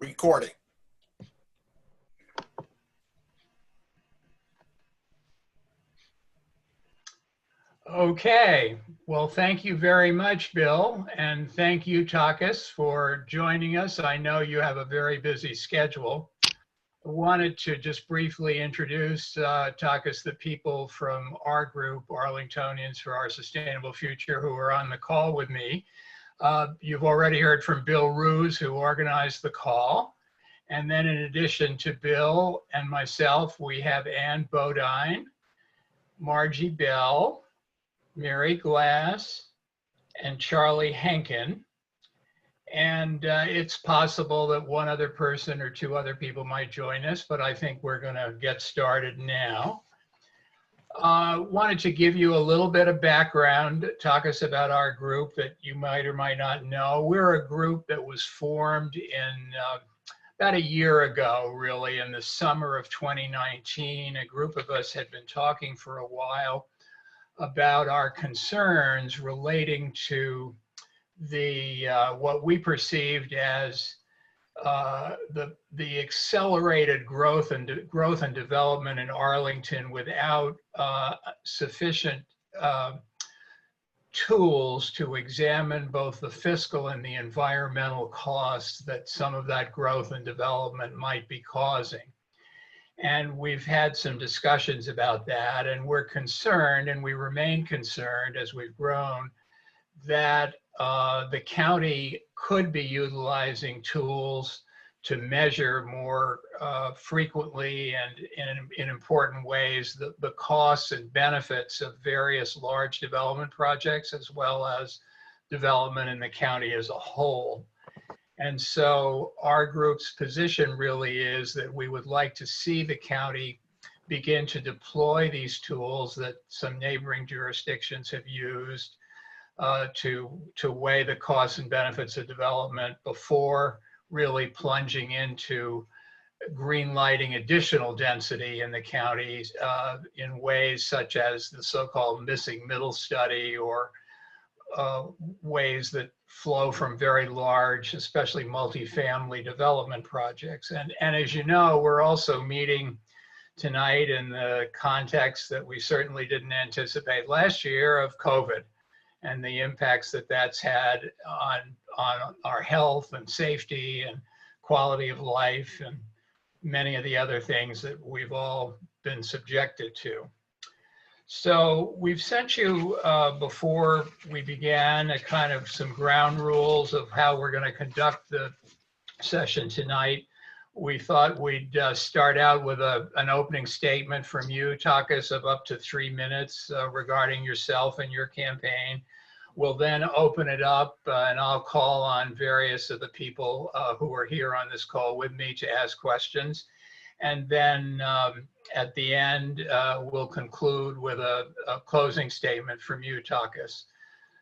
Recording. Okay, well, thank you very much, Bill, and thank you, Takis, for joining us. I know you have a very busy schedule. I wanted to just briefly introduce, Takis, the people from our group, Arlingtonians for Our Sustainable Future, who are on the call with me. You've already heard from Bill Roos, who organized the call. And then in addition to Bill and myself, we have Ann Bodine, Margie Bell, Mary Glass, and Charlie Henkin. And it's possible that one other person or two other people might join us, but I think we're going to get started now. Wanted to give you a little bit of background, talk us about our group that you might or might not know. We're a group that was formed in about a year ago, really, in the summer of 2019. A group of us had been talking for a while about our concerns relating to the what we perceived as the accelerated growth and development in Arlington without sufficient tools to examine both the fiscal and the environmental costs that some of that growth and development might be causing. And we've had some discussions about that, and we're concerned, and we remain concerned as we've grown, that the county could be utilizing tools to measure more frequently and in important ways the costs and benefits of various large development projects, as well as development in the county as a whole. And so our group's position really is that we would like to see the county begin to deploy these tools that some neighboring jurisdictions have used to weigh the costs and benefits of development before really plunging into green lighting additional density in the counties in ways such as the so-called missing middle study, or ways that flow from very large, especially multifamily development projects. And as you know, we're also meeting tonight in the context that we certainly didn't anticipate last year of COVID and the impacts that that's had on our health and safety and quality of life and many of the other things that we've all been subjected to. So we've sent you, before we began, a kind of some ground rules of how we're going to conduct the session tonight. We thought we'd start out with an opening statement from you, Takis, of up to 3 minutes regarding yourself and your campaign. We'll then open it up and I'll call on various of the people who are here on this call with me to ask questions. And then at the end, we'll conclude with a closing statement from you, Takis.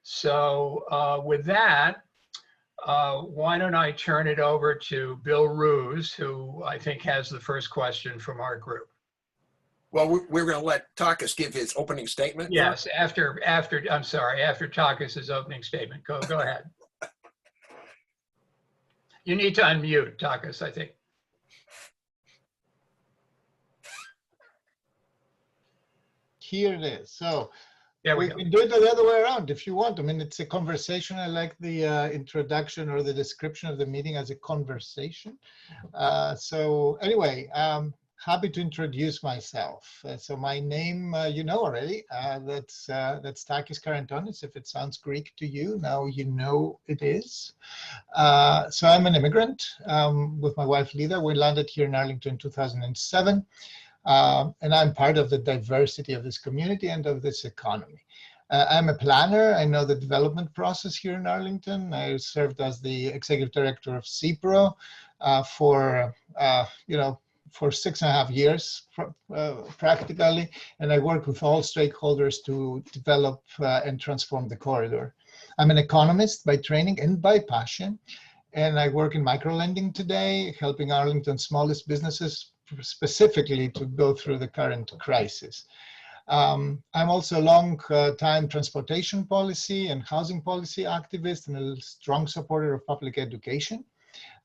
So with that, why don't I turn it over to Bill Roos, who I think has the first question from our group. Well, we're going to let Takis give his opening statement. Yes, after Takis's opening statement. Go ahead. You need to unmute, Takis, I think. Here it is. So we can do it the other way around if you want. I mean, it's a conversation. I like the introduction or the description of the meeting as a conversation. So anyway, happy to introduce myself. So my name, you know already, that's Takis Karantonis. If it sounds Greek to you, now you know it is. So I'm an immigrant with my wife, Lida. We landed here in Arlington in 2007. And I'm part of the diversity of this community and of this economy. I'm a planner. I know the development process here in Arlington. I served as the executive director of CPRO for 6.5 years practically, and I work with all stakeholders to develop and transform the corridor. I'm an economist by training and by passion, and I work in microlending today, helping Arlington's smallest businesses specifically to go through the current crisis. I'm also a long-time transportation policy and housing policy activist and a strong supporter of public education.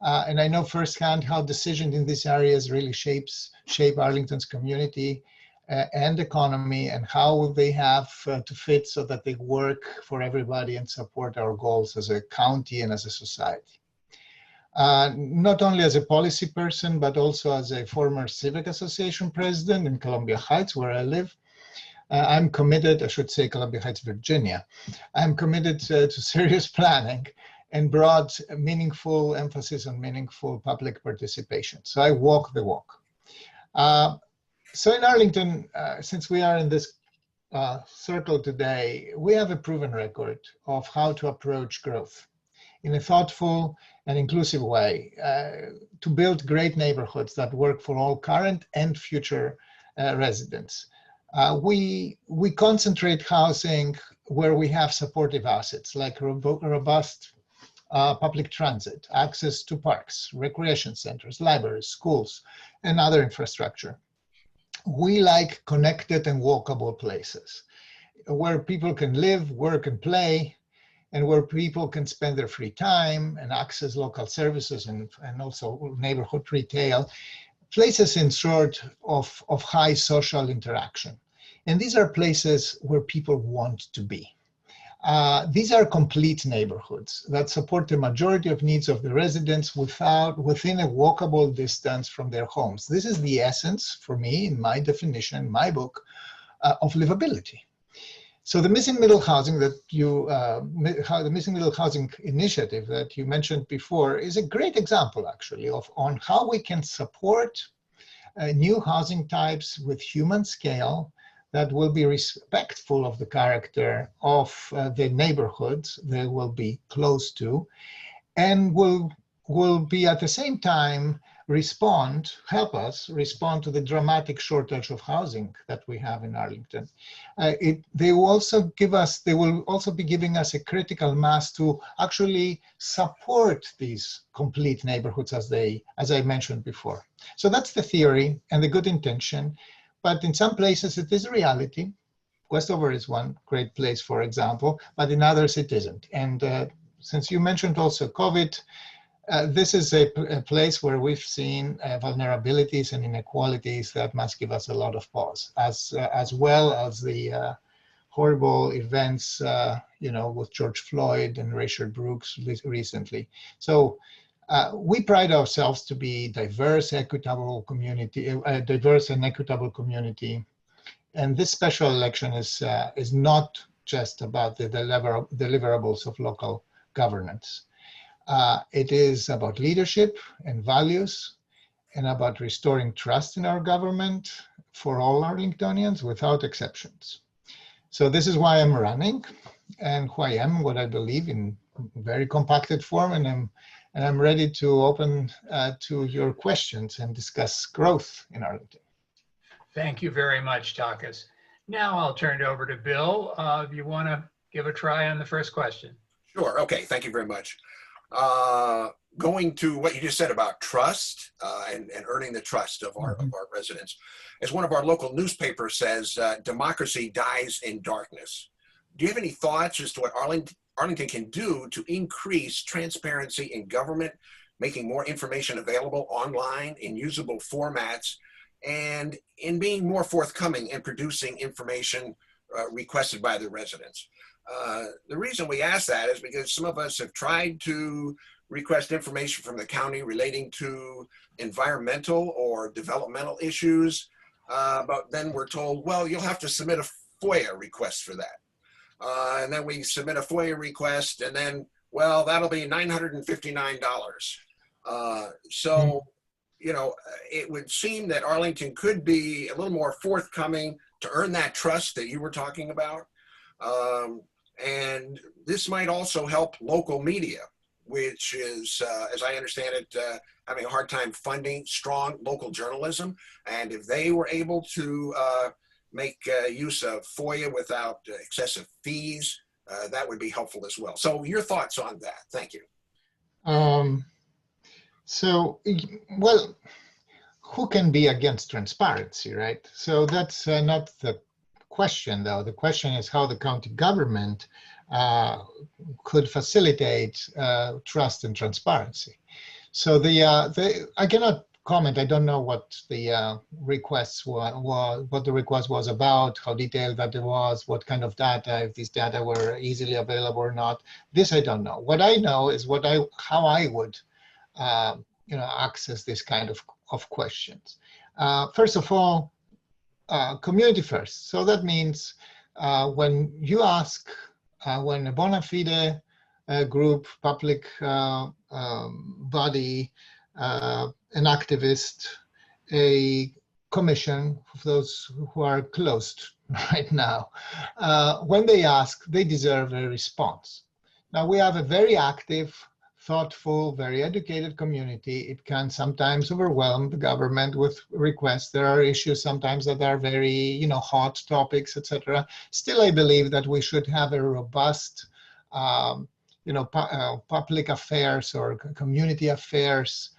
And I know firsthand how decisions in these areas really shape Arlington's community and economy, and how they have to fit so that they work for everybody and support our goals as a county and as a society. Not only as a policy person, but also as a former civic association president in Columbia Heights, where I live. I'm committed, I should say Columbia Heights, Virginia. I'm committed to serious planning and broad, meaningful emphasis on meaningful public participation. So I walk the walk. So in Arlington, since we are in this circle today, we have a proven record of how to approach growth in a thoughtful and inclusive way to build great neighborhoods that work for all current and future residents. We concentrate housing where we have supportive assets like robust public transit, access to parks, recreation centers, libraries, schools, and other infrastructure. We like connected and walkable places where people can live, work, and play, and where people can spend their free time and access local services and also neighborhood retail, places in short of high social interaction. And these are places where people want to be. These are complete neighborhoods that support the majority of needs of the residents within a walkable distance from their homes. This is the essence, for me, in my definition, my book, of livability. So the missing middle housing that the missing middle housing initiative that you mentioned before is a great example, actually, on how we can support new housing types with human scale that will be respectful of the character of the neighborhoods they will be close to, and will be at the same time help us respond to the dramatic shortage of housing that we have in Arlington. They will also be giving us a critical mass to actually support these complete neighborhoods as I mentioned before. So that's the theory and the good intention. But in some places it is a reality. Westover is one great place, for example, but in others it isn't. And since you mentioned also COVID, this is a place where we've seen vulnerabilities and inequalities that must give us a lot of pause, as well as the horrible events, with George Floyd and Rayshard Brooks recently. So we pride ourselves to be diverse and equitable community, and this special election is not just about the deliverables of local governance. It is about leadership and values, and about restoring trust in our government for all Arlingtonians without exceptions. So this is why I'm running, and who I am, what I believe in very compacted form, and I'm ready to open to your questions and discuss growth in Arlington. Thank you very much, Takis. Now I'll turn it over to Bill. If you want to give a try on the first question. Sure. Okay. Thank you very much. Going to what you just said about trust and earning the trust of our residents. As one of our local newspapers says, democracy dies in darkness. Do you have any thoughts as to what Arlington can do to increase transparency in government, making more information available online in usable formats, and in being more forthcoming in producing information requested by the residents? The reason we ask that is because some of us have tried to request information from the county relating to environmental or developmental issues, but then we're told, well, you'll have to submit a FOIA request for that. And then we submit a FOIA request, and then, well, that'll be $959. So, it would seem that Arlington could be a little more forthcoming to earn that trust that you were talking about. And this might also help local media, which is, as I understand it, having a hard time funding strong local journalism. And if they were able to make use of FOIA without excessive fees, that would be helpful as well. So your thoughts on that? Thank you. Well, who can be against transparency, right? So that's not the question, though. The question is how the county government could facilitate trust and transparency. So I cannot comment. I don't know what the requests were, what the request was about, how detailed that it was, what kind of data, if these data were easily available or not. This I don't know. What I know is how I would access this kind of questions. First of all, community first. So that means when you ask, when a bona fide group, public body, an activist, a commission, of those who are closed right now, when they ask, they deserve a response. Now we have a very active, thoughtful, very educated community. It can sometimes overwhelm the government with requests. There are issues sometimes that are very, hot topics, etc. Still, I believe that we should have a robust, public affairs or community affairs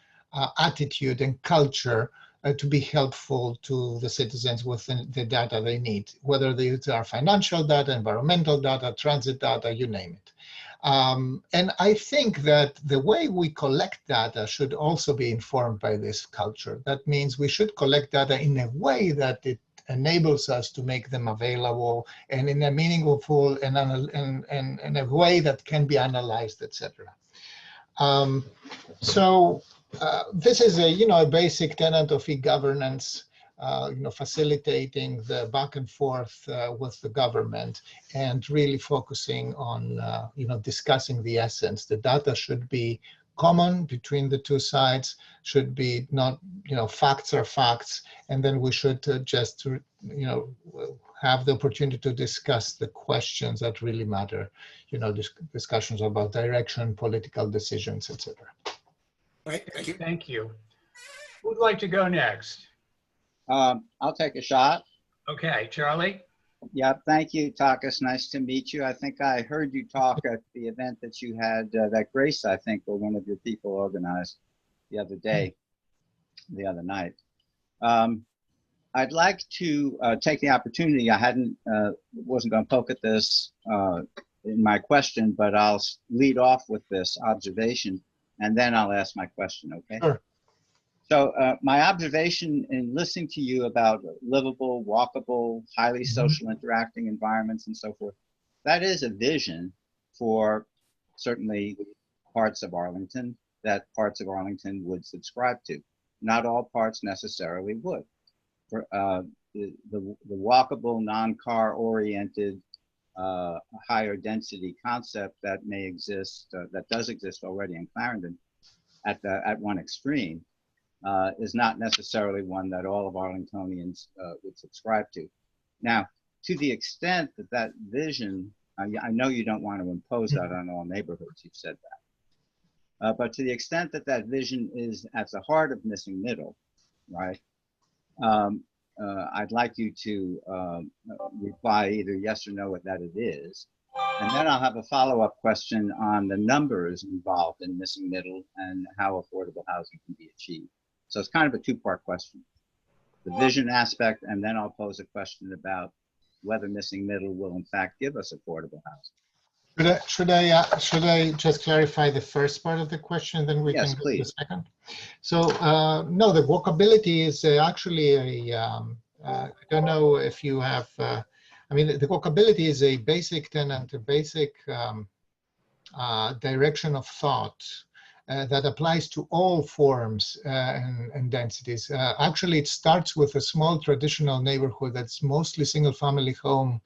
attitude and culture to be helpful to the citizens with the data they need, whether these are financial data, environmental data, transit data, you name it. And I think that the way we collect data should also be informed by this culture. That means we should collect data in a way that it enables us to make them available and in a meaningful and in a way that can be analyzed, etc. This is a basic tenet of e-governance. Facilitating the back and forth with the government and really focusing on, discussing the essence. The data should be common between the two sides, should be not, facts are facts, and then we should just, have the opportunity to discuss the questions that really matter, discussions about direction, political decisions, etc. Right, thank you. Thank you. Who would like to go next? I'll take a shot. Okay, Charlie. Yeah, thank you, Takis. Nice to meet you. I think I heard you talk at the event that you had, that Grace, I think, or one of your people organized the other day, the other night. I'd like to take the opportunity. I wasn't going to poke at this in my question, but I'll lead off with this observation, and then I'll ask my question, okay? Sure. So my observation in listening to you about livable, walkable, highly social interacting environments and so forth, that is a vision for certainly parts of Arlington that parts of Arlington would subscribe to. Not all parts necessarily would. For the walkable, non-car oriented, higher density concept that may exist, that does exist already in Clarendon at one extreme, is not necessarily one that all of Arlingtonians would subscribe to. Now, to the extent that that vision, I know you don't want to impose that on all neighborhoods, you've said that. But to the extent that that vision is at the heart of missing middle, right? I'd like you to reply either yes or no with that it is. And then I'll have a follow-up question on the numbers involved in missing middle and how affordable housing can be achieved. So it's kind of a two-part question. The vision aspect, and then I'll pose a question about whether missing middle will in fact give us affordable housing. Should I just clarify the first part of the question, then we Yes, can go please. to the second? So no, the walkability is actually I don't know if you have, the walkability is a basic tenet, a basic direction of thought that applies to all forms and densities. Actually, it starts with a small traditional neighborhood that's mostly single-family home.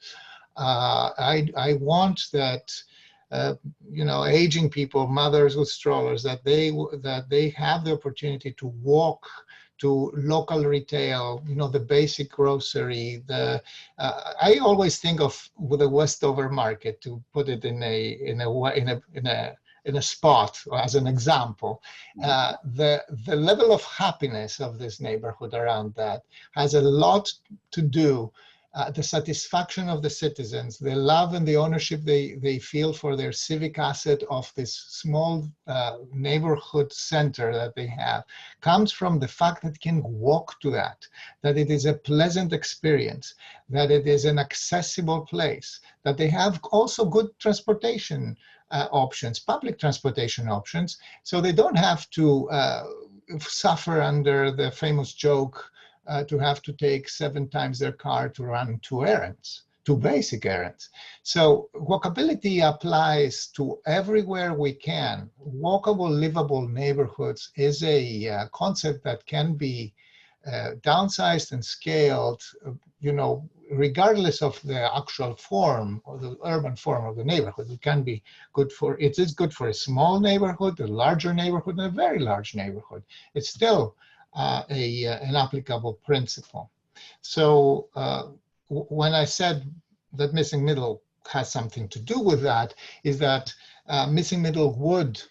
I want that, aging people, mothers with strollers, that they have the opportunity to walk to local retail, the basic grocery. I always think of the Westover Market, to put it in a spot as an example. The level of happiness of this neighborhood around that has a lot to do the satisfaction of the citizens, the love and the ownership they feel for their civic asset of this small neighborhood center that they have, comes from the fact that they can walk to that it is a pleasant experience, that it is an accessible place, that they have also good transportation options, public transportation options, so they don't have to suffer under the famous joke to have to take 7 times their car to run 2 errands, 2 basic errands. So walkability applies to everywhere we can. Walkable, livable neighborhoods is a concept that can be downsized and scaled, regardless of the actual form or the urban form of the neighborhood. It can be good for, it is good for a small neighborhood, a larger neighborhood, and a very large neighborhood. It's still an applicable principle. So when I said that missing middle has something to do with that, is that missing middle would,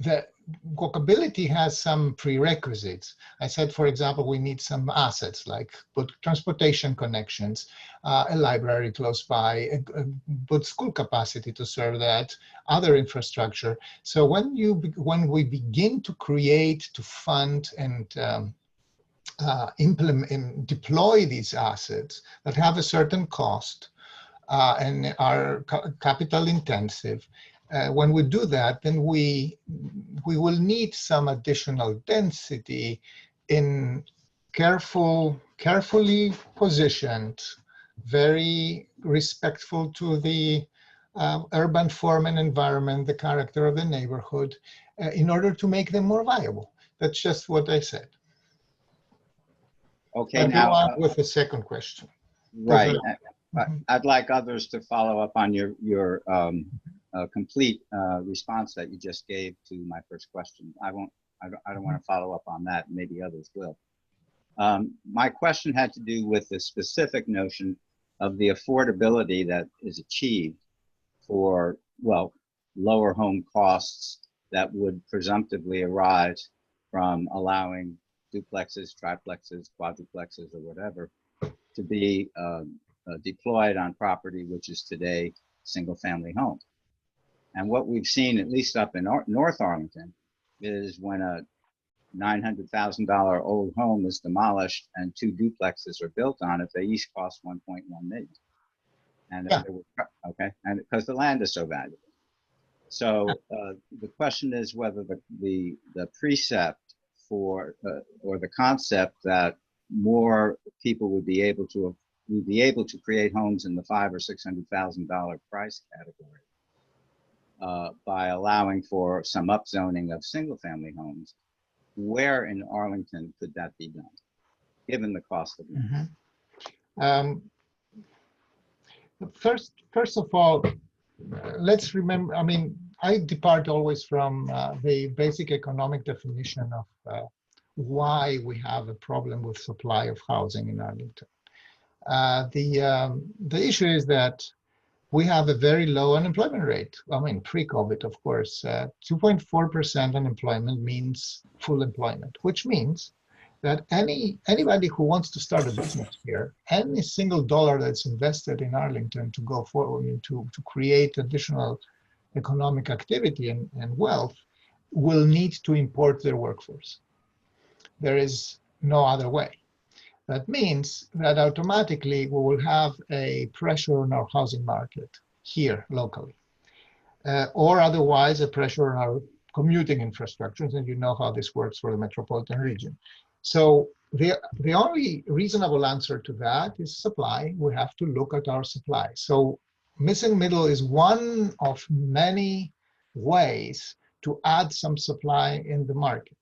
that walkability has some prerequisites. I said, for example, we need some assets like good transportation connections, a library close by, a good school capacity to serve that, other infrastructure. So when we begin to create, to fund, and implement and deploy these assets that have a certain cost and are capital intensive, when we do that, then we will need some additional density in carefully positioned, very respectful to the urban form and environment, the character of the neighborhood, in order to make them more viable. That's just what I said. Okay, I'll now go on with the second question. right. I'd like others to follow up on your complete response that you just gave to my first question. I don't want to follow up on that. Maybe others will. My question had to do with the specific notion of the affordability that is achieved for, well, lower home costs that would presumptively arise from allowing duplexes, triplexes, quadruplexes, or whatever to be deployed on property which is today single-family home. And what we've seen, at least up in North Arlington, is when a $900,000 old home is demolished and 2 duplexes are built on it, they each cost $1.1 million. And if it were, okay, and because the land is so valuable. So the question is whether the precept for or the concept that more people would be able to create homes in the $500,000 or $600,000 price category by allowing for some upzoning of single-family homes. Where in Arlington could that be done, given the cost of land? First of all, let's remember, I mean, I depart always from the basic economic definition of why we have a problem with supply of housing in Arlington. The issue is that we have a very low unemployment rate. I mean, pre-COVID, of course, 2.4% unemployment means full employment, which means that anybody who wants to start a business here, any single dollar that's invested in Arlington to go forward, to create additional economic activity and wealth, will need to import their workforce. There is no other way. That means that automatically we will have a pressure on our housing market here locally, or otherwise a pressure on our commuting infrastructures, and you know how this works for the metropolitan region. So the only reasonable answer to that is supply. We have to look at our supply. So missing middle is one of many ways to add some supply in the market.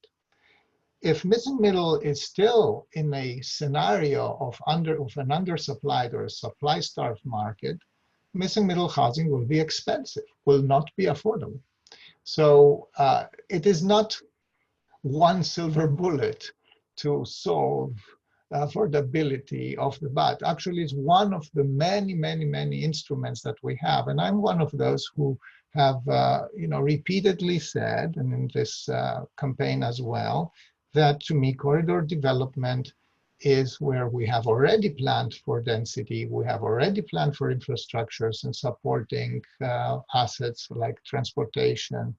If missing middle is still in a scenario of an undersupplied or a supply-starved market, missing middle housing will be expensive, will not be affordable. So it is not one silver bullet to solve affordability of the bat. Actually, it's one of the many instruments that we have. And I'm one of those who have repeatedly said, and in this campaign as well, that to me, corridor development is where we have already planned for density, we have already planned for infrastructures and supporting assets like transportation,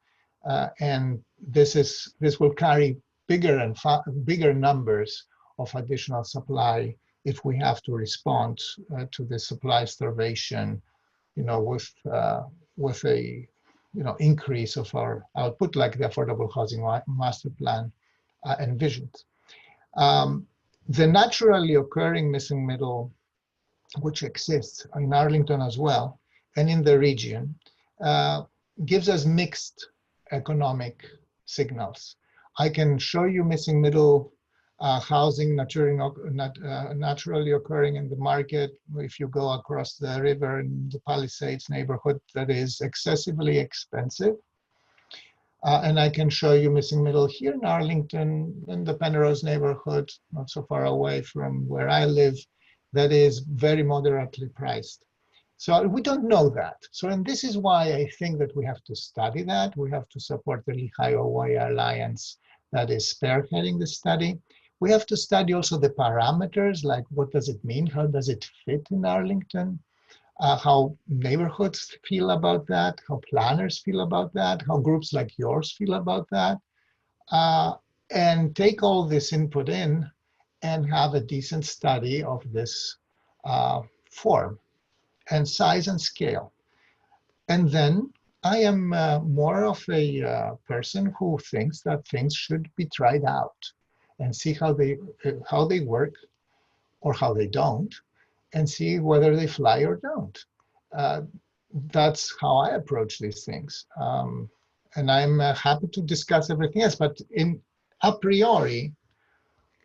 and this will carry bigger numbers of additional supply if we have to respond to the supply starvation, with a increase of our output like the Affordable Housing Master Plan envisioned. The naturally occurring missing middle, which exists in Arlington as well, and in the region, gives us mixed economic signals. I can show you missing middle housing naturally occurring in the market. If you go across the river in the Palisades neighborhood, that is excessively expensive. And I can show you missing middle here in Arlington, in the Penrose neighborhood, not so far away from where I live, that is very moderately priced. So we don't know that. So, and this is why I think that we have to study that. We have to support the Lehigh-Hawaii Alliance that is spearheading the study. We have to study also the parameters, like what does it mean? How does it fit in Arlington? How neighborhoods feel about that, how planners feel about that, how groups like yours feel about that, and take all this input in and have a decent study of this form and size and scale. And then I am more of a person who thinks that things should be tried out and see how they work or how they don't, and see whether they fly or don't. That's how I approach these things. And I'm happy to discuss everything else, but a priori,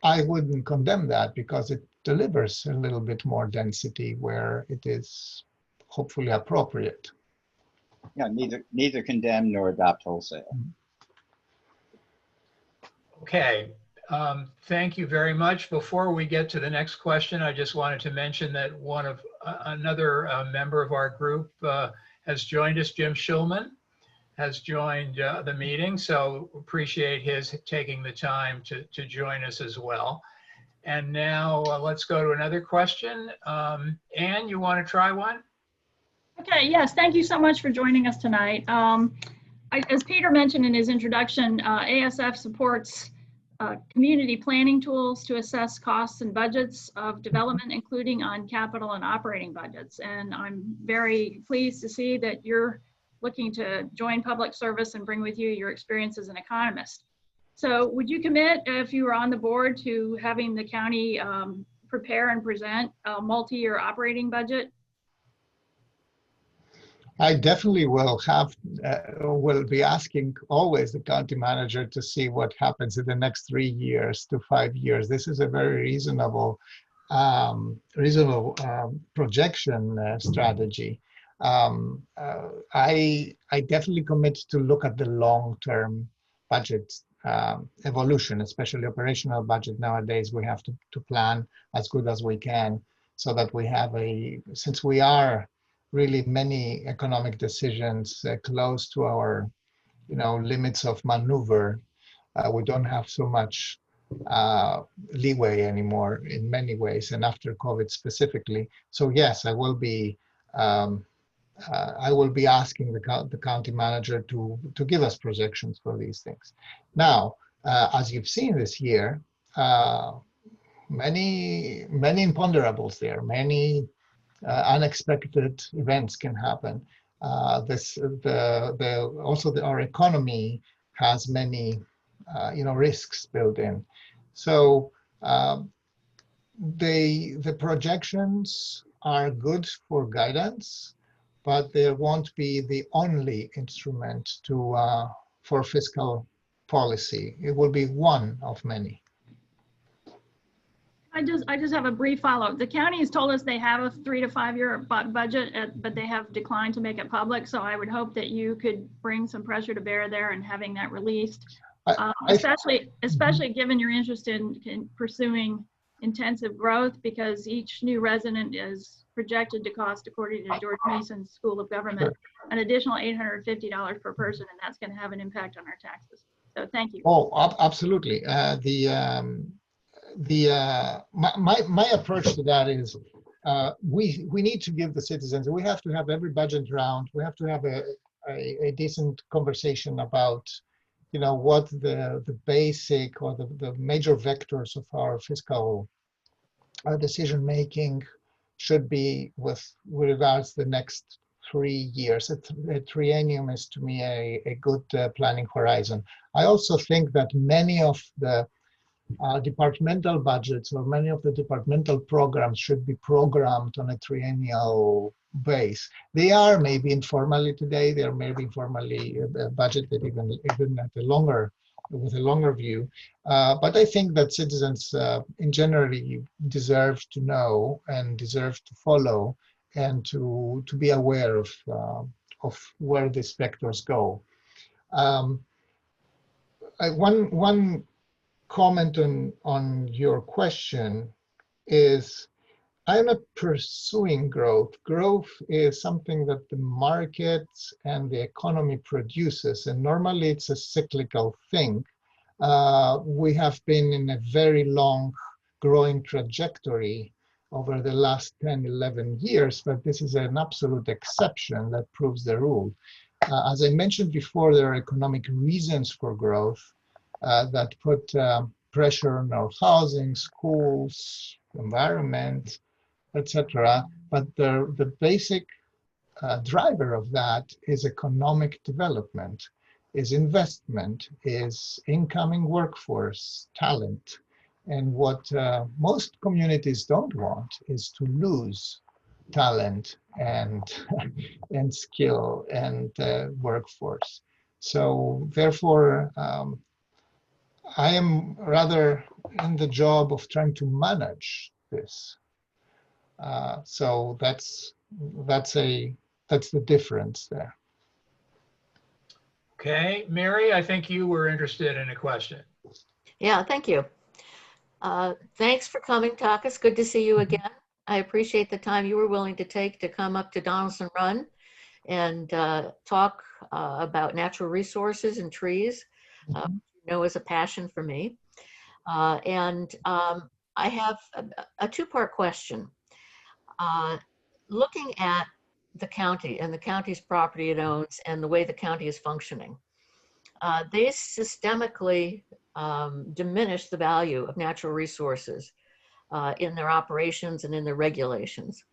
I wouldn't condemn that because it delivers a little bit more density where it is hopefully appropriate. Yeah, neither condemn nor adopt wholesale. Okay. Thank you very much. Before we get to the next question, I just wanted to mention that another member of our group has joined us. Jim Shulman has joined the meeting, so appreciate his taking the time to join us as well. And now let's go to another question. Anne, you want to try one? Okay, yes, thank you so much for joining us tonight. As Peter mentioned in his introduction, ASF supports community planning tools to assess costs and budgets of development, including on capital and operating budgets. And I'm very pleased to see that you're looking to join public service and bring with you your experience as an economist. So would you commit, if you were on the board, to having the county prepare and present a multi-year operating budget? I definitely will be asking always the county manager to see what happens in the next 3 years to 5 years. This is a very reasonable projection strategy. I definitely commit to look at the long-term budget evolution, especially operational budget. Nowadays, we have to plan as good as we can so that we have since we are really many economic decisions close to our, limits of maneuver. We don't have so much leeway anymore in many ways, and after COVID specifically. So yes, I will be asking the county manager to give us projections for these things. Now, as you've seen this year, many imponderables there, many unexpected events can happen. Our economy has many, risks built in. So the projections are good for guidance, but they won't be the only instrument for fiscal policy. It will be one of many. I just have a brief follow-up. The county has told us they have a 3 to 5 year budget, but they have declined to make it public. So I would hope that you could bring some pressure to bear there and having that released, especially given your interest in pursuing intensive growth, because each new resident is projected to cost, according to George Mason's School of Government, an additional $850 per person, and that's going to have an impact on our taxes. So thank you. Oh, absolutely. my approach to that is we need to give the citizens, we have to have every budget round, we have to have a decent conversation about, you know, what the basic or the major vectors of our fiscal decision making should be with regards to the next 3 years. A triennium is to me a good planning horizon. I also think that many of the departmental budgets or many of the departmental programs should be programmed on a triennial base. They are maybe informally today, they are maybe informally budgeted even at with a longer view. But I think that citizens in general deserve to know and deserve to follow and to be aware of where these vectors go. One comment on your question is, I'm not pursuing growth. Growth is something that the markets and the economy produces, and normally it's a cyclical thing. We have been in a very long growing trajectory over the last 10, 11 years, but this is an absolute exception that proves the rule. As I mentioned before, there are economic reasons for growth that put pressure on our housing, schools, environment, etc. But the basic driver of that is economic development, is investment, is incoming workforce, talent. And what most communities don't want is to lose talent and and skill and workforce. So therefore, I am rather in the job of trying to manage this. So that's the difference there. Okay, Mary, I think you were interested in a question. Yeah, thank you. Thanks for coming, Takis. Good to see you again. I appreciate the time you were willing to take to come up to Donaldson Run and talk about natural resources and trees. You know, is a passion for me. I have a two-part question. Looking at the county and the county's property it owns and the way the county is functioning, they systemically diminish the value of natural resources in their operations and in their regulations.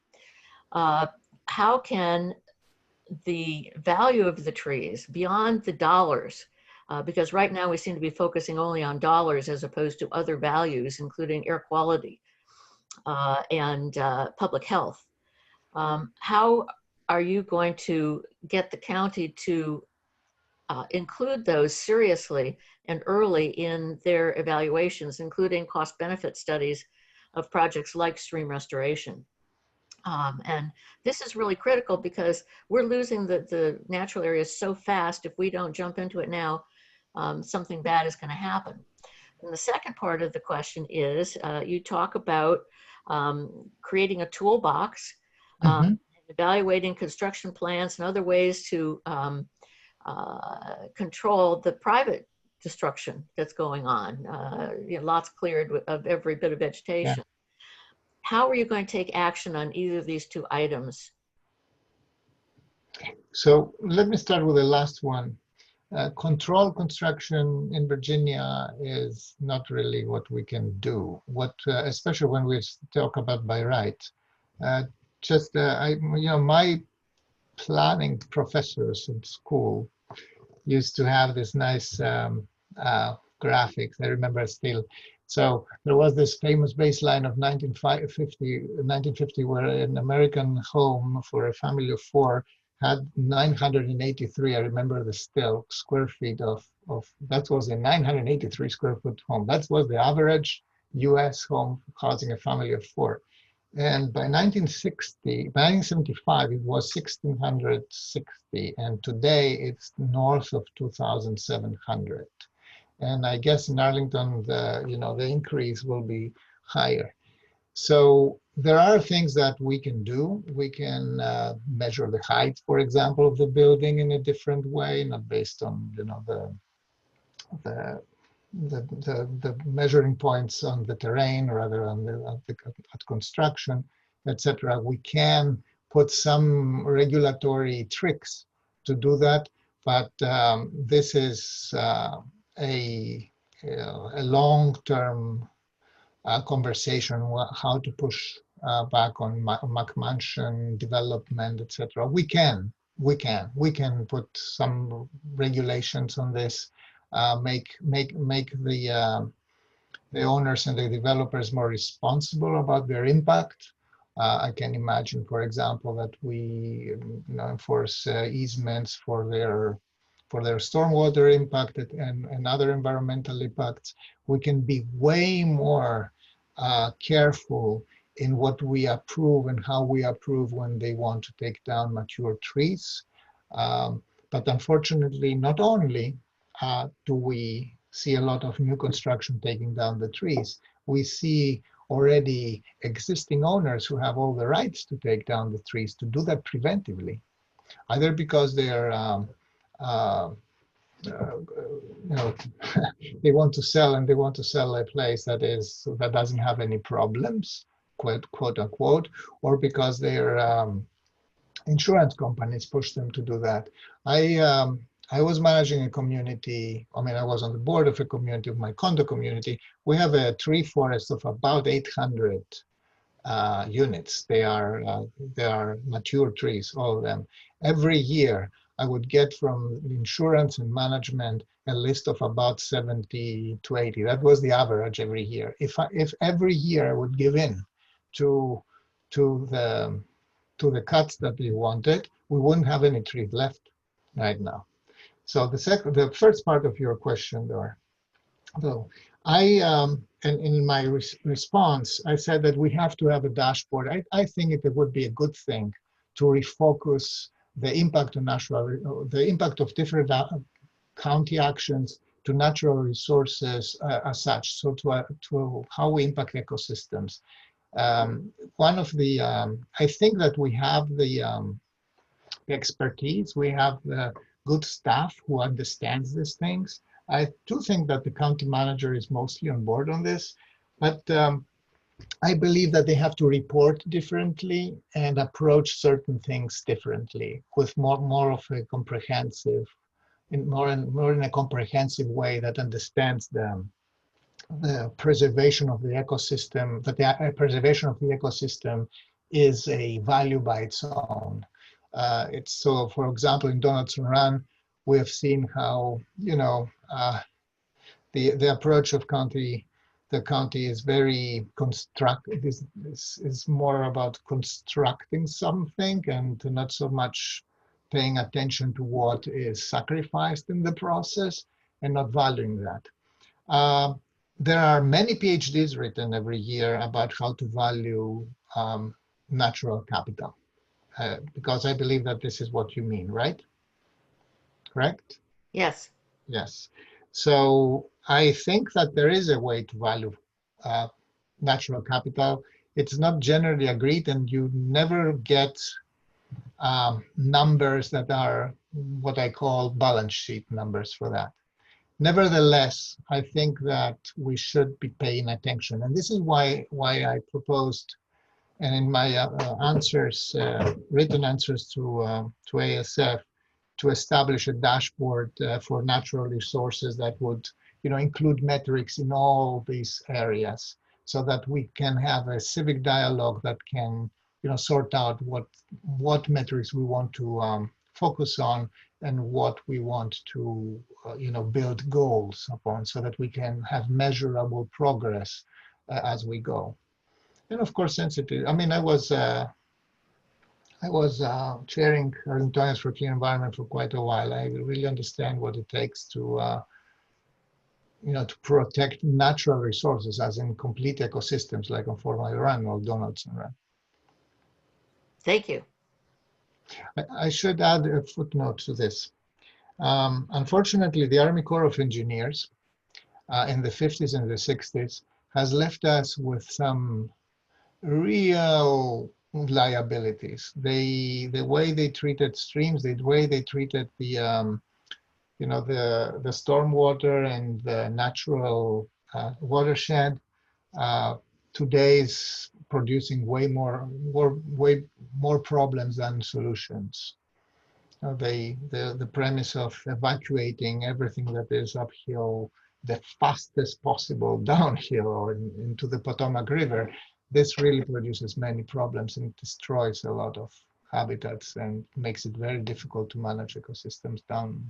How can the value of the trees beyond the dollars, because right now we seem to be focusing only on dollars as opposed to other values, including air quality and public health. How are you going to get the county to include those seriously and early in their evaluations, including cost-benefit studies of projects like stream restoration? And this is really critical because we're losing the natural areas so fast. If we don't jump into it now, something bad is going to happen. And the second part of the question is, you talk about creating a toolbox, evaluating construction plans and other ways to control the private destruction that's going on. You know, lots cleared of every bit of vegetation. Yeah. How are you going to take action on either of these two items? So let me start with the last one. Control construction in Virginia is not really what we can do. Especially when we talk about by right. My planning professors in school used to have this nice graphics. I remember still. So there was this famous baseline of 1950, where an American home for a family of 4 had 983, I remember the still, square feet of that was a 983 square foot home. That was the average US home housing a family of 4. And by 1975, it was 1,660. And today it's north of 2,700. And I guess in Arlington, the increase will be higher. So there are things that we can do. We can measure the height, for example, of the building in a different way, not based on the the measuring points on the terrain, or rather at construction, etc. We can put some regulatory tricks to do that, but this is a long-term conversation, how to push back on McMansion development, etc. We can put some regulations on this, make the owners and the developers more responsible about their impact. I can imagine, for example, that we enforce easements for their stormwater impact and other environmental impacts. We can be way more careful in what we approve and how we approve when they want to take down mature trees. But unfortunately, not only do we see a lot of new construction taking down the trees, we see already existing owners who have all the rights to take down the trees to do that preventively, either because they're they want to sell, and they want to sell a place that doesn't have any problems, quote unquote, or because their insurance companies push them to do that. I was managing a community. I mean, I was on the board of a community, of my condo community. We have a tree forest of about 800 units. They are mature trees, all of them. Every year, I would get from insurance and management a list of about 70 to 80. That was the average every year. If every year I would give in to the cuts that we wanted, we wouldn't have any trees left right now. So the first part of your question, though, and in my response, I said that we have to have a dashboard. I think it would be a good thing to refocus the impact on the impact of different county actions to natural resources as such, so to how we impact ecosystems. One of the, I think that we have the expertise, we have the good staff who understands these things. I do think that the county manager is mostly on board on this, but I believe that they have to report differently and approach certain things differently, with more of a comprehensive, more in a comprehensive way that understands the preservation of the ecosystem, that the preservation of the ecosystem is a value by its own. It's so, for example, in Donaldson Run, we have seen how, the approach of the county is very constructive, is more about constructing something and not so much paying attention to what is sacrificed in the process and not valuing that. There are many PhDs written every year about how to value natural capital, because I believe that this is what you mean, right? Correct? Yes. Yes. So I think that there is a way to value natural capital. It's not generally agreed, and you never get numbers that are what I call balance sheet numbers for that. Nevertheless, I think that we should be paying attention, and this is why I proposed, and in my answers, written answers to ASF, to establish a dashboard for natural resources that would, include metrics in all these areas, so that we can have a civic dialogue that can, sort out what metrics we want to focus on and what we want to, build goals upon, so that we can have measurable progress as we go. And of course, sensitive. I mean, I was chairing Arlingtonians for Clean Environment for quite a while. I really understand what it takes to, to protect natural resources, as in complete ecosystems, like on Fort Myers Run or Donaldson Run. Thank you. I should add a footnote to this. Unfortunately, the Army Corps of Engineers in the 50s and the 60s has left us with some real liabilities. The way they treated streams, the way they treated the the stormwater and the natural watershed today is producing way more problems than solutions. The premise of evacuating everything that is uphill the fastest possible downhill or into the Potomac River, this really produces many problems and destroys a lot of habitats and makes it very difficult to manage ecosystems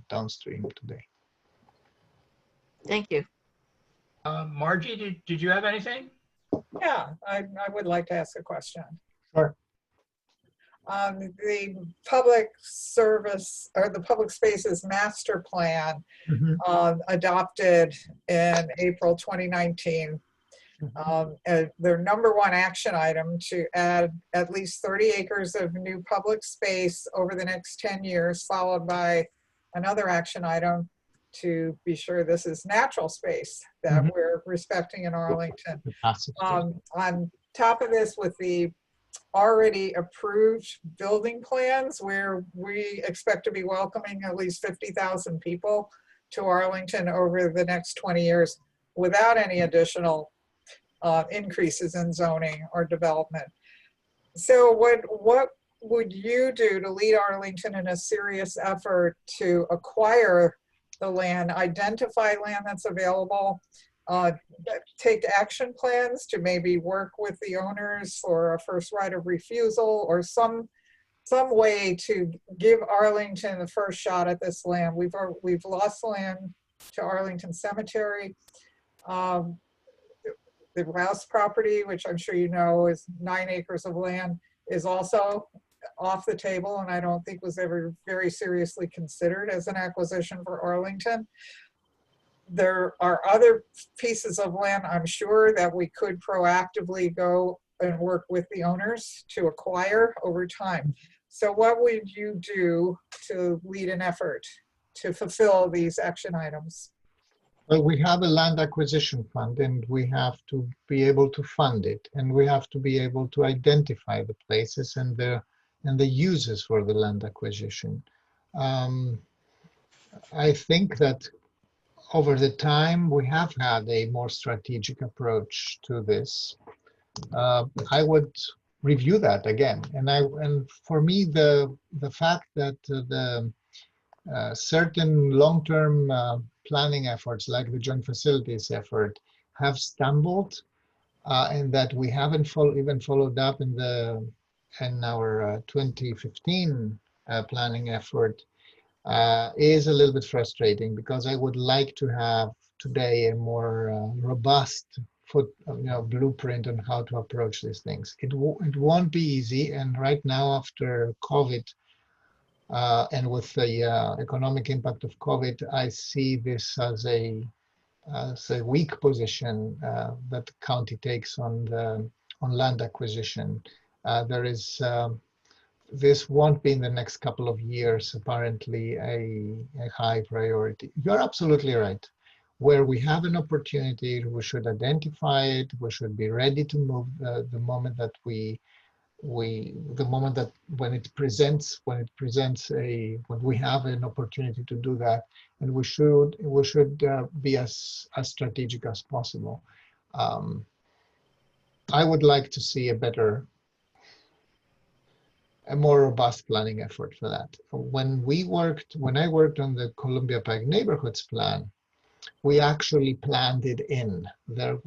downstream today. Thank you. Margie, did you have anything? Yeah, I would like to ask a question. Sure. The public service or the public spaces master plan adopted in April 2019. Their number one action item to add at least 30 acres of new public space over the next 10 years, followed by another action item to be sure this is natural space that we're respecting in Arlington. On top of this, with the already approved building plans where we expect to be welcoming at least 50,000 people to Arlington over the next 20 years without any additional increases in zoning or development. So what would you do to lead Arlington in a serious effort to acquire the land, identify land that's available, take action plans to maybe work with the owners for a first right of refusal or some way to give Arlington the first shot at this land? We've lost land to Arlington Cemetery. The Rouse property, which I'm sure you know is 9 acres of land, is also off the table and I don't think was ever very seriously considered as an acquisition for Arlington. There are other pieces of land, I'm sure, that we could proactively go and work with the owners to acquire over time. So what would you do to lead an effort to fulfill these action items? Well, we have a land acquisition fund and we have to be able to fund it, and we have to be able to identify the places and the uses for the land acquisition. I think that over the time we have had a more strategic approach to this. I would review that again, and for me the fact that the certain long-term planning efforts like the joint facilities effort have stumbled and that we haven't even followed up in our 2015 planning effort is a little bit frustrating, because I would like to have today a more robust blueprint on how to approach these things. It won't be easy, and right now after COVID and with the economic impact of COVID, I see this as a weak position that the county takes on land acquisition. This won't be in the next couple of years, apparently, a high priority. You're absolutely right. Where we have an opportunity, we should identify it. We should be ready to move the moment that when we have an opportunity to do that, and we should be as strategic as possible. I would like to see a more robust planning effort for that. When I worked on the Columbia Pike Neighborhoods Plan, we actually planned it in. There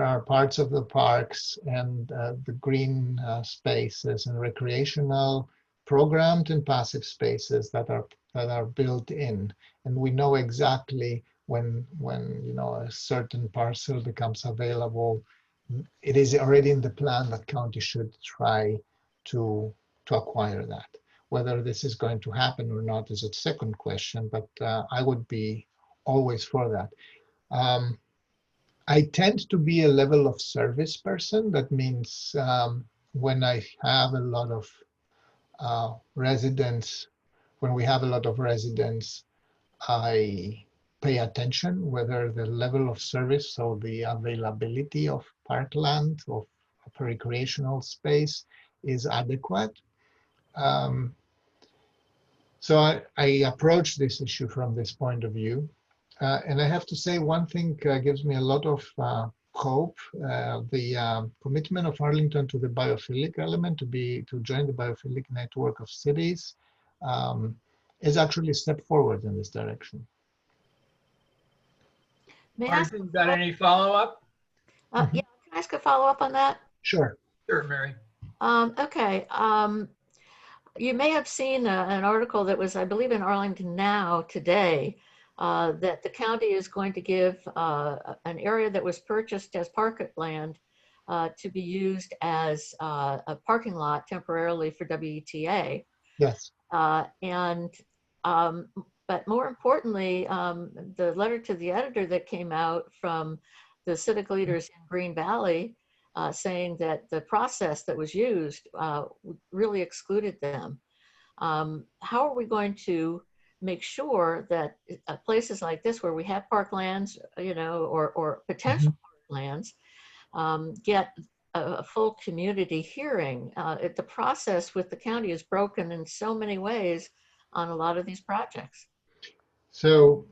are parts of the parks and the green spaces and recreational programmed and passive spaces that are built in, and we know exactly when a certain parcel becomes available. It is already in the plan that county should try to acquire that. Whether this is going to happen or not is a second question, but I would be always for that. I tend to be a level of service person. That means when I have a lot of residents, I pay attention whether the level of service, so the availability of parkland, of recreational space, is adequate. So I approach this issue from this point of view. And I have to say one thing gives me a lot of hope. The commitment of Arlington to the biophilic element, to join the biophilic network of cities, is actually a step forward in this direction. May I ask, Martin, got any follow-up? yeah, can I ask a follow-up on that? Sure. Sure, Mary. Okay. You may have seen an article that was, I believe, in Arlington Now today, that the county is going to give an area that was purchased as park land to be used as a parking lot temporarily for WETA. Yes. But more importantly, the letter to the editor that came out from the civic leaders in Green Valley saying that the process that was used really excluded them. How are we going to make sure that places like this where we have parklands, you know, or potential parklands, get a full community hearing? The process with the county is broken in so many ways on a lot of these projects. So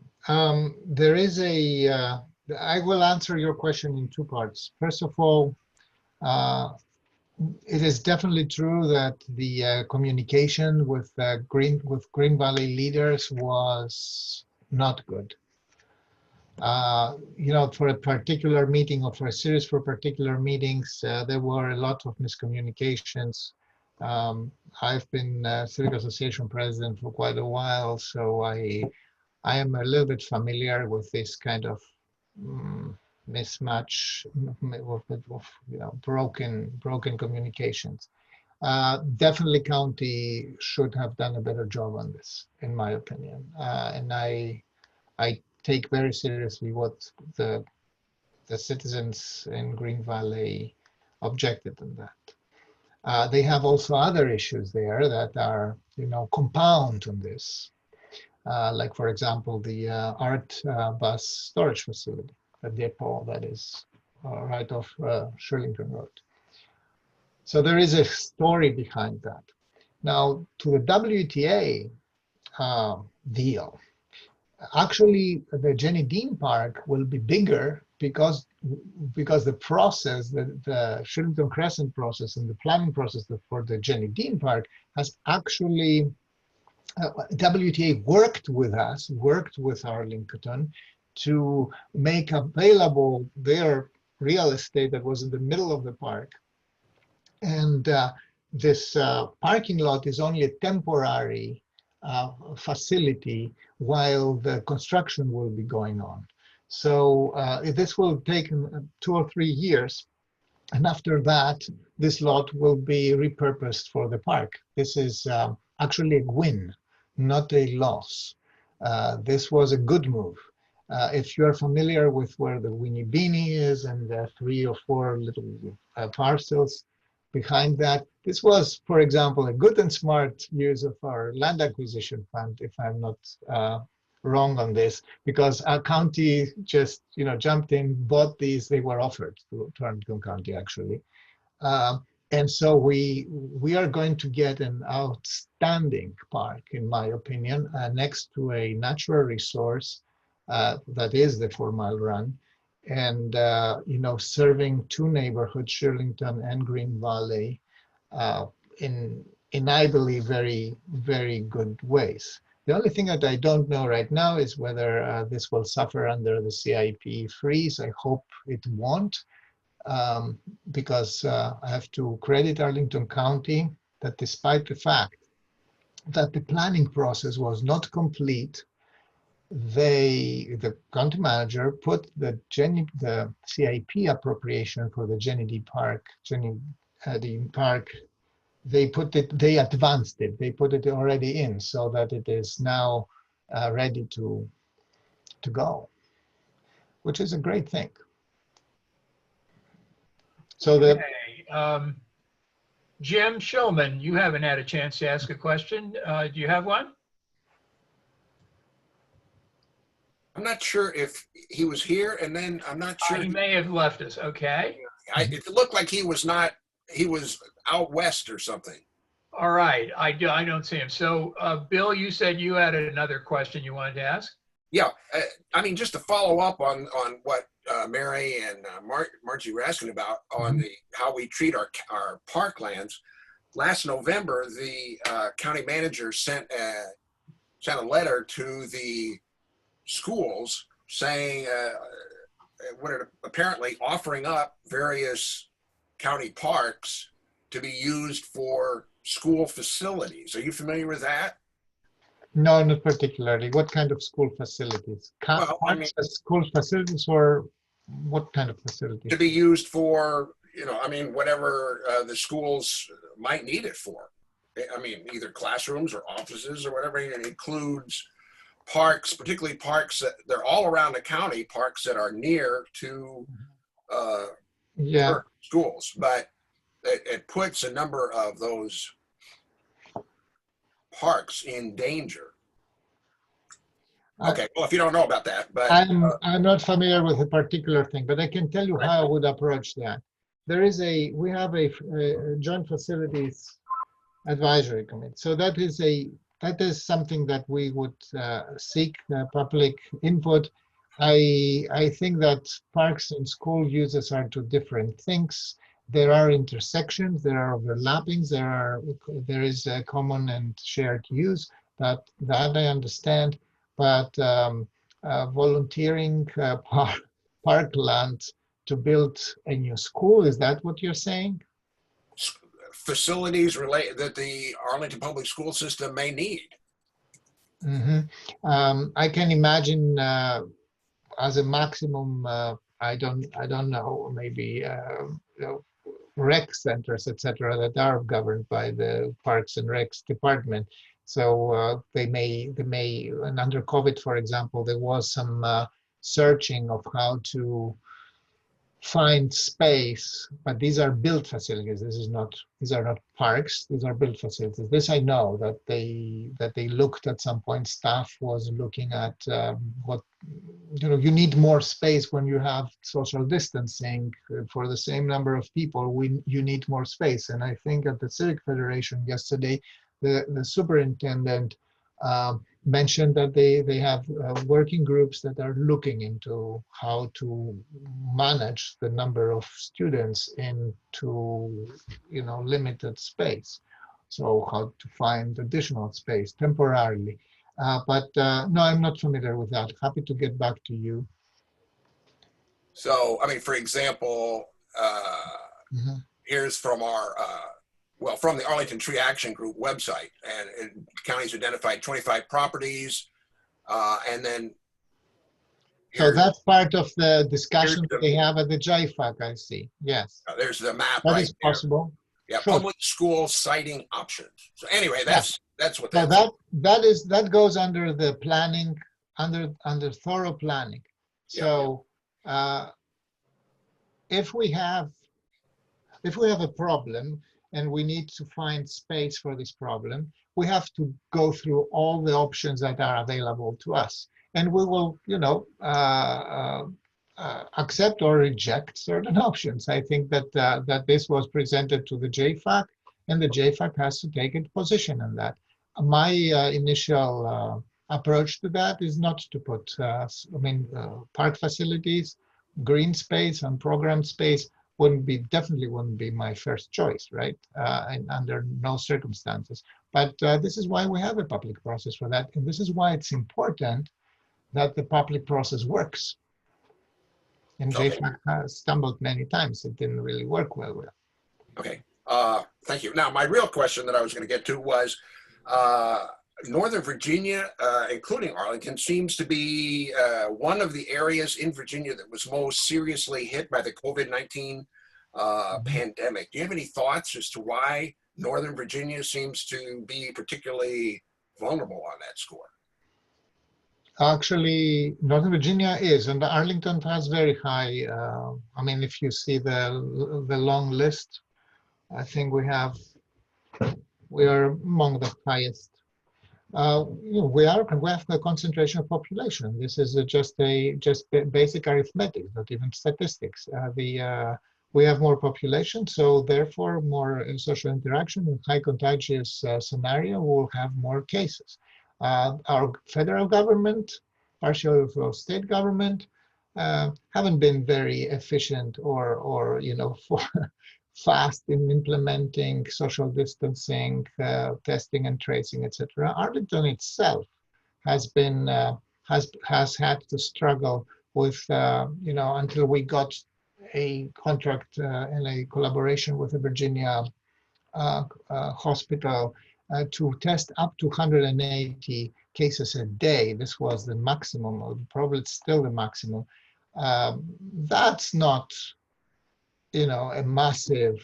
there is I will answer your question in two parts. First of all, it is definitely true that the communication with Green Valley leaders was not good. You know, for a particular meeting or for a series for particular meetings, there were a lot of miscommunications. I've been civic association president for quite a while, so I am a little bit familiar with this kind of mismatch of you know, broken communications. Definitely county should have done a better job on this, in my opinion. And I take very seriously what the citizens in Green Valley objected on that. They have also other issues there that are, you know, compound on this. Like, for example, the art bus storage facility, a depot that is right off Shirlington Road. So there is a story behind that. Now, to the WTA deal, actually, the Jenny Dean Park will be bigger because the process, the Shirlington Crescent process and the planning process for the Jenny Dean Park has actually WTA worked with us, worked with Arlington to make available their real estate that was in the middle of the park. And this parking lot is only a temporary facility while the construction will be going on. So this will take 2 or 3 years. And after that, this lot will be repurposed for the park. This is actually a win, not a loss. This was a good move. If you're familiar with where the Winnie Beanie is and the 3 or 4 little parcels behind that, this was, for example, a good and smart use of our land acquisition fund, if I'm not wrong on this, because our county just, you know, jumped in, bought these. They were offered to Arlington County, actually. And so we are going to get an outstanding park, in my opinion, next to a natural resource that is the 4 Mile Run, and you know, serving 2 neighborhoods, Shirlington and Green Valley, in I believe very, very good ways. The only thing that I don't know right now is whether this will suffer under the CIP freeze. I hope it won't. Because I have to credit Arlington County that despite the fact that the planning process was not complete, the county manager put the CIP appropriation for the Jenny Dean Park, they advanced it, they put it already in so that it is now ready to go, which is a great thing. So the Jim Shulman, you haven't had a chance to ask a question. Do you have one? I'm not sure if he was here, and then I'm not sure. He may have left us. Okay. It looked like he was out west or something. All right, I don't see him. So, Bill, you said you had another question you wanted to ask? Yeah, I mean, just to follow up on what Mary and Margie were asking about on how we treat our parklands. Last November, the county manager sent a letter to the schools saying, apparently offering up various county parks to be used for school facilities. Are you familiar with that? No, not particularly. What kind of school facilities? Well, I mean, school facilities, or what kind of facilities? To be used for, whatever the schools might need it for. I mean, either classrooms or offices or whatever. It includes parks, particularly parks that they're all around the county, parks that are near to schools, but it puts a number of those parks in danger. Okay, well, if you don't know about that, but I'm not familiar with a particular thing, but I can tell you how I would approach that. We have a joint facilities advisory committee. So that is something that we would seek public input. I think that parks and school uses are two different things. There are intersections, there are overlappings, there is a common and shared use. That I understand, but volunteering parkland to build a new school, is that what you're saying? Facilities that the Arlington public school system may need. I can imagine as a maximum, I don't know, maybe rec centers, etc., that are governed by the Parks and Recs department. So they may, and under COVID, for example, there was some searching of how to find space, but these are built facilities. These are not parks. These are built facilities. This I know that they looked at some point. Staff was looking at what you need more space when you have social distancing for the same number of people. You need more space, and I think at the Civic Federation yesterday, the superintendent mentioned that they have working groups that are looking into how to manage the number of students into limited space. So how to find additional space temporarily. But no, I'm not familiar with that. Happy to get back to you. So, I mean, for example, here's from from the Arlington Tree Action Group website, and counties identified 25 properties, and then. So that's part of the discussion that they have at the JFAC, I see. Yes. There's the map. That is possible. Yeah, sure. Public school siting options. So anyway, that's what so that goes under the planning, under thorough planning. So if we have a problem and we need to find space for this problem, we have to go through all the options that are available to us, and we will, accept or reject certain options. I think that this was presented to the JFAC, and the JFAC has to take a position on that. My initial approach to that is not to put, park facilities, green space, and program space definitely wouldn't be my first choice, right? And under no circumstances. But this is why we have a public process for that, and this is why it's important that the public process works. And JFAC has stumbled many times. It didn't really work well. Okay, thank you. Now, my real question that I was going to get to was, Northern Virginia, including Arlington, seems to be one of the areas in Virginia that was most seriously hit by the COVID-19 pandemic. Do you have any thoughts as to why Northern Virginia seems to be particularly vulnerable on that score? Actually, Northern Virginia is, and Arlington has very high. If you see the long list, I think we are among the highest. We have the concentration of population. This is just basic arithmetic, not even statistics. we have more population, so therefore more social interaction in high contagious scenario will have more cases. Our federal government, partially also state government, haven't been very efficient or for fast in implementing social distancing, testing and tracing, etc. Arlington itself has been has had to struggle with until we got a contract and a collaboration with the Virginia hospital to test up to 180 cases a day. This was the maximum, or probably still the maximum. That's not, a massive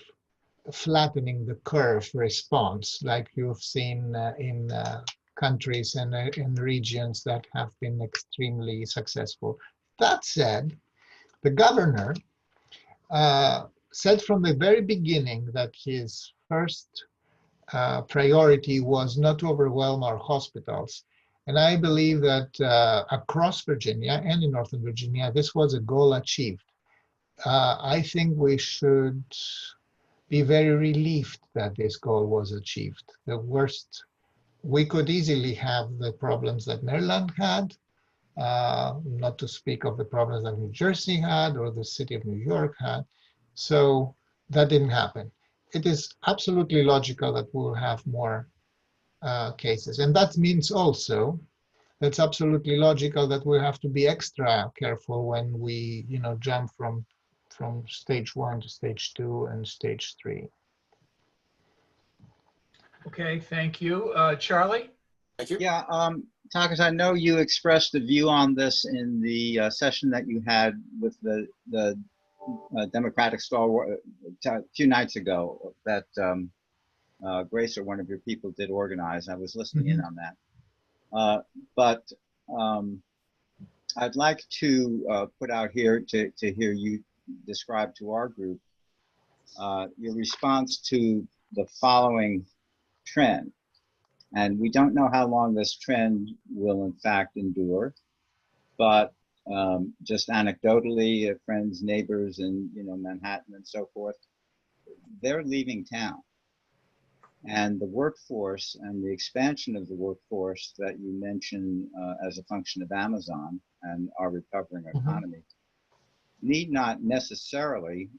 flattening the curve response like you've seen in countries and in regions that have been extremely successful. That said, the governor said from the very beginning that his first priority was not to overwhelm our hospitals. And I believe that across Virginia and in Northern Virginia, this was a goal achieved. I think we should be very relieved that this goal was achieved. The worst, we could easily have the problems that Maryland had, not to speak of the problems that New Jersey had or the city of New York had. So that didn't happen. It is absolutely logical that we'll have more cases. And that means also, that's absolutely logical that we have to be extra careful when we, jump from stage 1 to stage 2 and stage 3. Okay, thank you. Charlie? Thank you. Yeah, Takis, I know you expressed a view on this in the session that you had with the Democratic stalwart a few nights ago that Grace or one of your people did organize. I was listening in on that. But I'd like to put out here to hear you describe to our group your response to the following trend. And we don't know how long this trend will in fact endure, but just anecdotally, friends, neighbors in Manhattan and so forth, they're leaving town. And the workforce and the expansion of the workforce that you mentioned as a function of Amazon and our recovering economy need not necessarily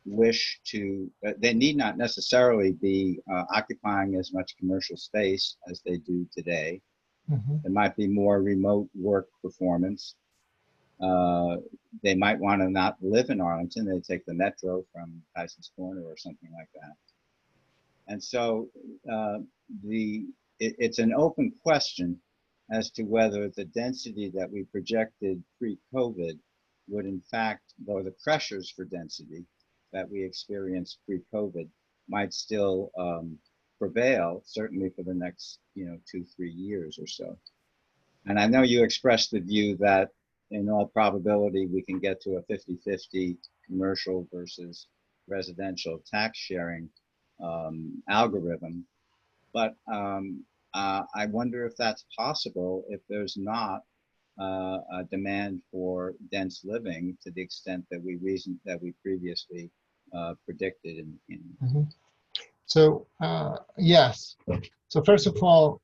they need not necessarily be occupying as much commercial space as they do today. There might be more remote work performance. They might want to not live in Arlington. They take the metro from Tyson's Corner or something like that. And so it's an open question as to whether the density that we projected pre-COVID would in fact, or the pressures for density that we experienced pre-COVID might still prevail, certainly for the next 2-3 years or so. And I know you expressed the view that in all probability we can get to a 50-50 commercial versus residential tax sharing algorithm, but I wonder if that's possible if there's not a demand for dense living to the extent that we previously predicted So yes. So first of all,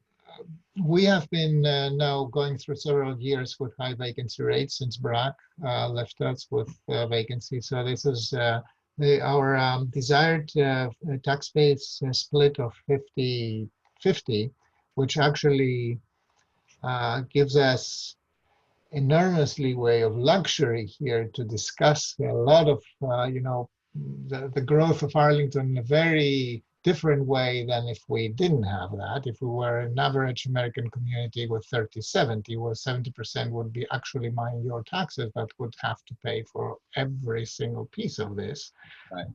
we have been now going through several years with high vacancy rates since Barack left us with vacancy. So this is our desired tax base split of 50-50, which actually gives us enormously way of luxury here to discuss a lot of, the growth of Arlington in a very different way than if we didn't have that. If we were an average American community with 30-70, where 70% would be actually your taxes that would have to pay for every single piece of this. Right.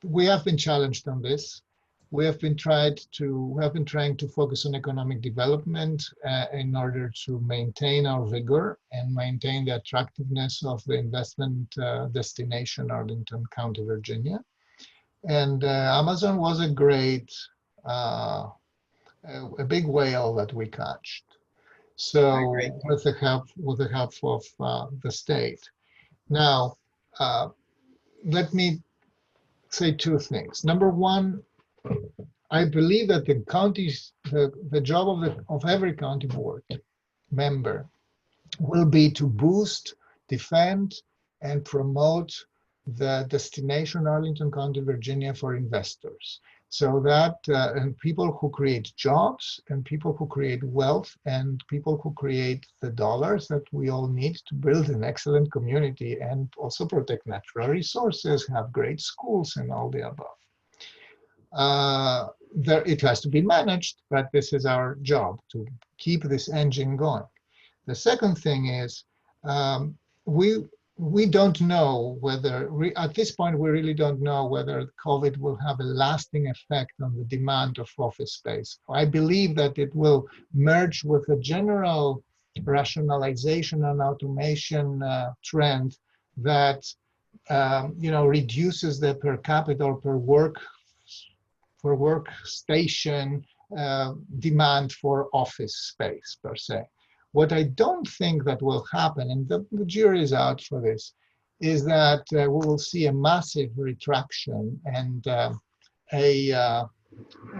We have been challenged on this. We have been trying to focus on economic development in order to maintain our vigor and maintain the attractiveness of the investment destination, Arlington County, Virginia. And Amazon was a great, a big whale that we catched. So agree. with the help of the state. Now, let me say two things. Number one, I believe that the counties, the job of every county board member will be to boost, defend, and promote the destination Arlington County, Virginia for investors. So that and people who create jobs and people who create wealth and people who create the dollars that we all need to build an excellent community and also protect natural resources, have great schools and all the above. It has to be managed, but this is our job to keep this engine going. The second thing is we don't know whether, at this point, we really don't know whether COVID will have a lasting effect on the demand of office space. I believe that it will merge with a general rationalization and automation trend that reduces the per capita or per workstation demand for office space per se. What I don't think that will happen, and the jury is out for this, is that we will see a massive retraction and a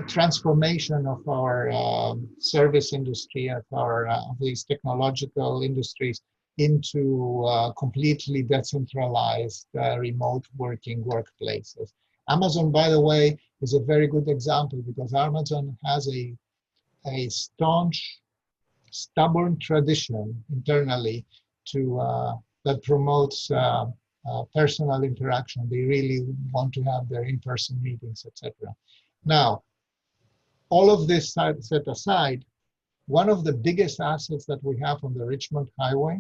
transformation of our service industry, of these technological industries into completely decentralized remote working workplaces. Amazon, by the way, is a very good example because Amazon has a staunch, stubborn tradition internally that promotes personal interaction. They really want to have their in-person meetings, etc. Now, all of this set aside, one of the biggest assets that we have on the Richmond Highway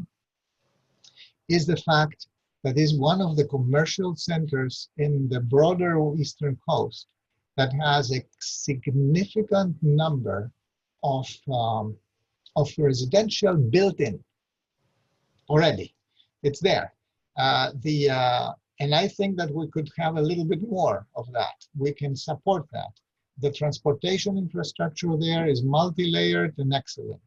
is the fact that is one of the commercial centers in the broader Eastern Coast that has a significant number of residential built-in already. It's there. And I think that we could have a little bit more of that. We can support that. The transportation infrastructure there is multi-layered and excellent.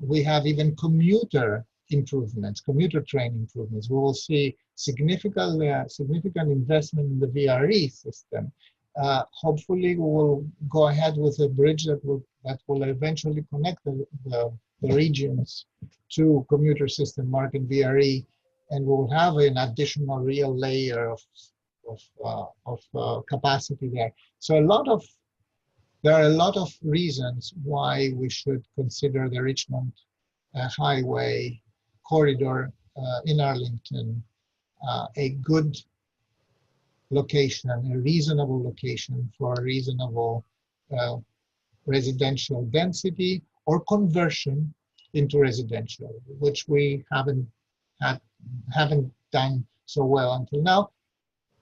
We have even commuter improvements, commuter train improvements. We will see significant investment in the VRE system. Hopefully, we will go ahead with a bridge that will eventually connect the regions to commuter system market VRE, and we'll have an additional real layer of capacity there. So there are a lot of reasons why we should consider the Richmond Highway corridor in Arlington a good location, a reasonable location for a reasonable residential density or conversion into residential, which we haven't done so well until now.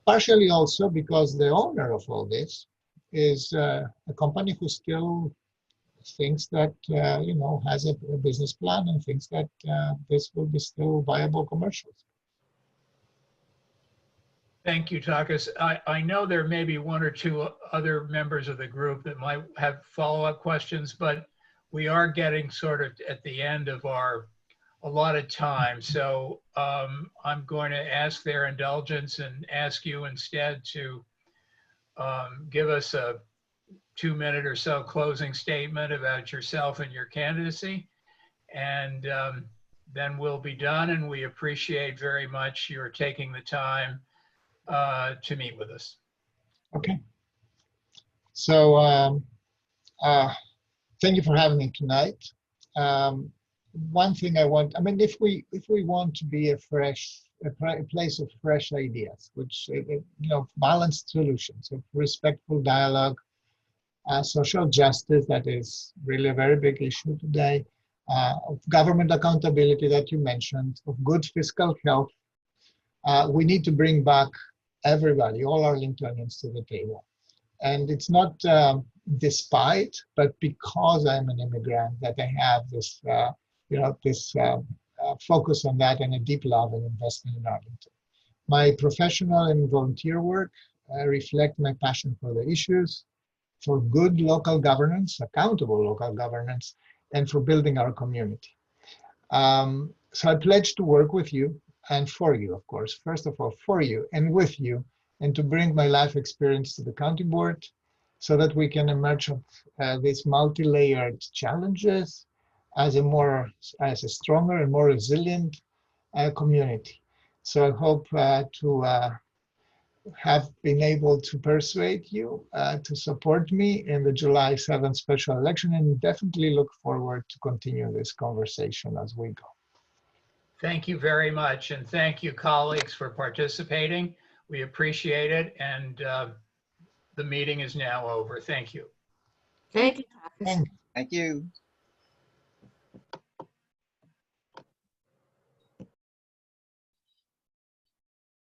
Partially also because the owner of all this is a company who still thinks that has a business plan and thinks that this will be still viable commercials. Thank you, Takis. I know there may be one or two other members of the group that might have follow-up questions, but we are getting sort of at the end of our allotted time. So I'm going to ask their indulgence and ask you instead to give us a 2-minute or so closing statement about yourself and your candidacy. And then we'll be done, and we appreciate very much your taking the time to meet with us. Okay. So thank you for having me tonight. One thing if we want to be a place of fresh ideas, which balanced solutions of respectful dialogue, social justice, that is really a very big issue today, of government accountability that you mentioned, of good fiscal health, we need to bring back everybody, all Arlingtonians to the table. And it's not despite, but because I'm an immigrant that I have this, focus on that and a deep love and investment in Arlington. My professional and volunteer work reflect my passion for the issues, for good local governance, accountable local governance, and for building our community. So I pledge to work with you and for you, of course, first of all, for you and with you, and to bring my life experience to the county board so that we can emerge of these multi-layered challenges as a stronger and more resilient community. So I hope to have been able to persuade you to support me in the July 7th special election, and definitely look forward to continue this conversation as we go. Thank you very much. And thank you, colleagues, for participating. We appreciate it. And the meeting is now over. Thank you. Thank you, Takis. Thank Thank you.